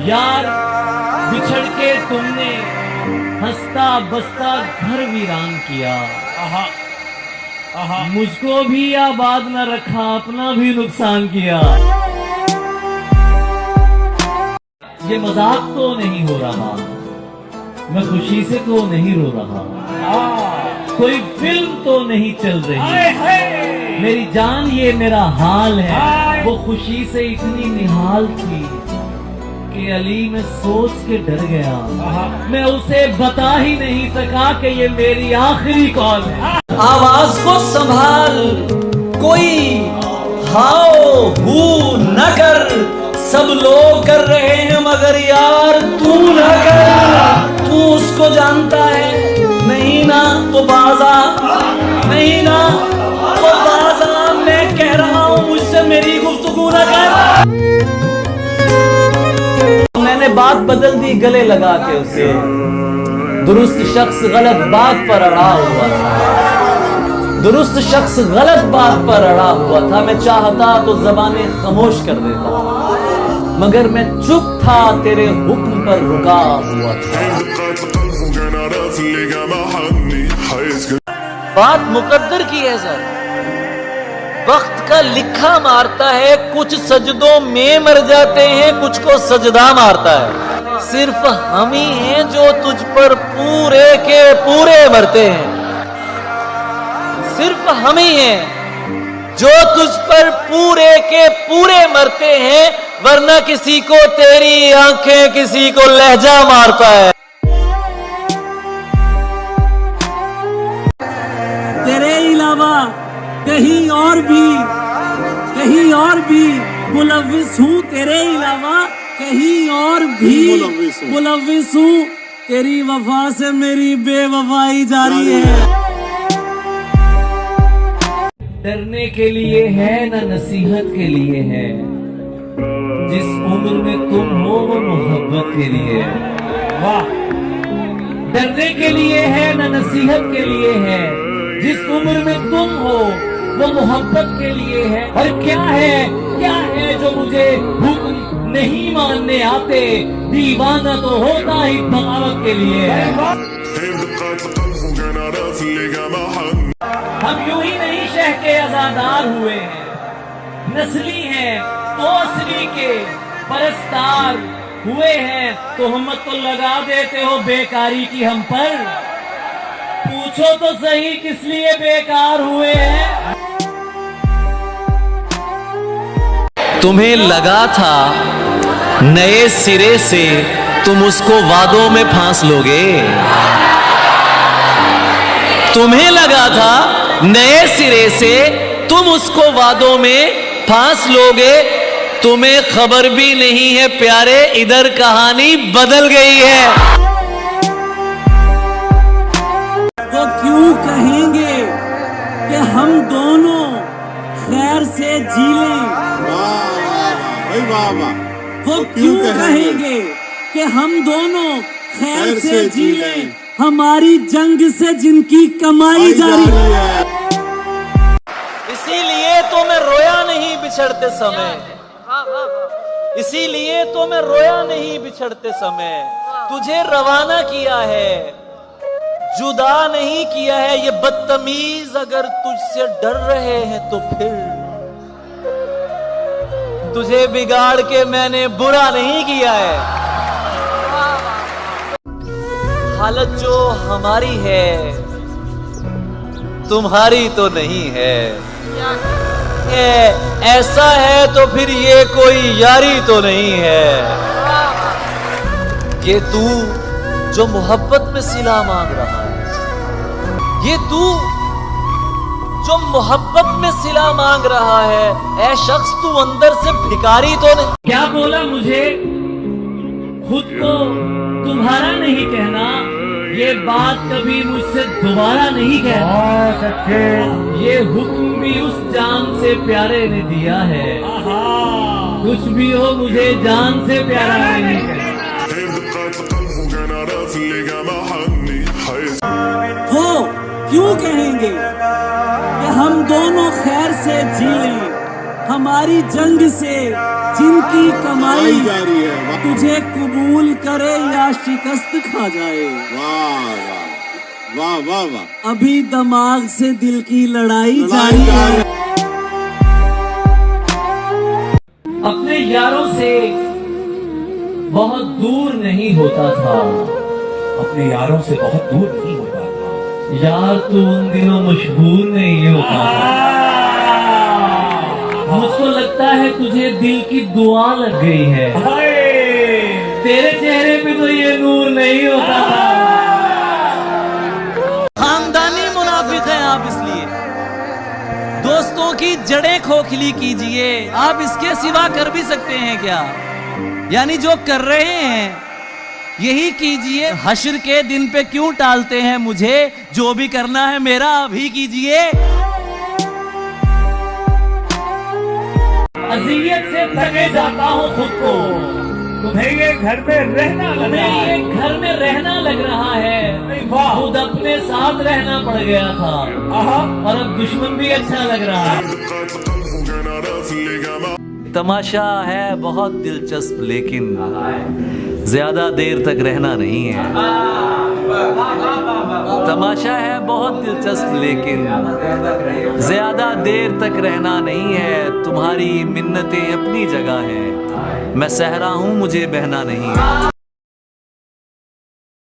यार बिछड़ के तुमने हंसता बसता घर वीरान किया। आहा, आहा। मुझको भी आबाद न रखा, अपना भी नुकसान किया। ये मजाक तो नहीं हो रहा, मैं खुशी से तो नहीं रो रहा, कोई फिल्म तो नहीं चल रही। मेरी जान ये मेरा हाल है, वो खुशी से इतनी निहाल थी कि अली मैं सोच के डर गया। मैं उसे बता ही नहीं सका कि ये मेरी आखिरी कॉल है। आवाज को संभाल, कोई हाओ हू न कर, सब लोग कर रहे हैं मगर यार तू न कर। तू उसको जानता है नहीं ना तो बाजा, नहीं ना तो बाजा। मैं कह रहा हूँ मुझसे मेरी गुफ्तगू न कर। मैंने बात बदल दी गले लगा के उसे, दुरुस्त शख्स गलत बात पर अड़ा हुआ था, दुरुस्त शख्स गलत बात पर अड़ा हुआ था। मैं चाहता तो ज़बाने खामोश कर देता, मगर मैं चुप था, तेरे हुक्म पर रुका हुआ था। बात मुकद्दर की है सर, वक्त का लिखा मारता है। कुछ सजदों में मर जाते हैं, कुछ को सजदा मारता है। सिर्फ हम ही हैं जो तुझ पर पूरे के पूरे मरते हैं। सिर्फ हम ही हैं जो तुझ पर पूरे के पूरे मरते हैं, वरना किसी को तेरी आंखें, किसी को लहजा मारता है। तेरे अलावा कहीं और भी मुलव्विस हूँ, तेरे अलावा कहीं और भी मुलव्विस हूँ। तेरी वफा से मेरी बेवफाई जारी है। डरने के लिए है ना नसीहत के लिए है, जिस उम्र में तुम हो वो मोहब्बत के लिए है। वाह। डरने के लिए है ना नसीहत के लिए है, जिस उम्र में तुम हो वो मोहब्बत के लिए है। और क्या है जो मुझे हुक्म नहीं मानने आते, दीवाना तो होता ही बगावत के लिए है। हम यूं ही नहीं शह के आजादार हुए हैं, नस्ली हैं तो असली के परस्तार हुए हैं। तोहमत तो लगा देते हो बेकारी की हम पर, पूछो तो सही किस लिए बेकार हुए हैं। तुम्हें लगा था नए सिरे से तुम उसको वादों में फांस लोगे, तुम्हें लगा था नए सिरे से तुम उसको वादों में फांस लोगे। तुम्हें खबर भी नहीं है प्यारे, इधर कहानी बदल गई है। वो क्यों कहेंगे कि हम दोनों खैर से जी लें? वो क्यों कहेंगे कि हम दोनों खैर से जी लें, हमारी जंग से जिनकी कमाई जारी है। इसीलिए तो मैं रोया नहीं बिछड़ते समय, इसीलिए तो मैं रोया नहीं बिछड़ते समय। तुझे रवाना किया है, जुदा नहीं किया है। ये बदतमीज अगर तुझसे डर रहे हैं तो फिर तुझे बिगाड़ के मैंने बुरा नहीं किया है। हालत जो हमारी है तुम्हारी तो नहीं है। ऐसा है तो फिर ये कोई यारी तो नहीं है। ये तू जो मोहब्बत में सिला मांग रहा है, ये तू जो मोहब्बत में सिला मांग रहा है, ऐ शख्स तू अंदर से भिखारी तो नहीं। क्या बोला मुझे खुद को तुम्हारा नहीं कहना, ये बात कभी मुझसे दोबारा नहीं कहना। ये हुक्म भी उस जान से प्यारे ने दिया है, कुछ भी हो मुझे जान से प्यारा नहीं कहना। वो क्यों कहेंगे कि हम दोनों खैर से जी लें, हमारी जंग से जिनकी कमाई जारी है। तुझे कबूल करे या शिकस्त खा जाए। वाह वाह वाह वाह वाह। अभी दिमाग से दिल की लड़ाई जारी है। अपने यारों से बहुत दूर नहीं होता था, अपने यारों से बहुत दूर नहीं होता था। यार तू उन दिनों मशहूर नहीं होता था। मुझको लगता है तुझे दिल की दुआ लग गई है, तेरे चेहरे पे तो ये नूर नहीं होता था। खानदानी मुनाफिक हैं आप, इसलिए दोस्तों की जड़ें खोखली कीजिए। आप इसके सिवा कर भी सकते हैं क्या? यानी जो कर रहे हैं यही कीजिए। हश्र के दिन पे क्यों टालते हैं मुझे? जो भी करना है मेरा अभी कीजिए। अज़ियत से थके जाता हूँ खुद को, तुम्हें ये घर में रहना लग तुम्हें रहा ये है। घर में रहना लग रहा है। वाह। खुद अपने साथ रहना पड़ गया था आहा। और अब दुश्मन भी अच्छा लग रहा है। तमाशा है बहुत दिलचस्प, लेकिन ज्यादा देर तक रहना नहीं है। तमाशा है बहुत दिलचस्प, लेकिन ज्यादा देर तक रहना नहीं है। तुम्हारी मिन्नतें अपनी जगह हैं, मैं सहरा हूं, मुझे बहना नहीं है।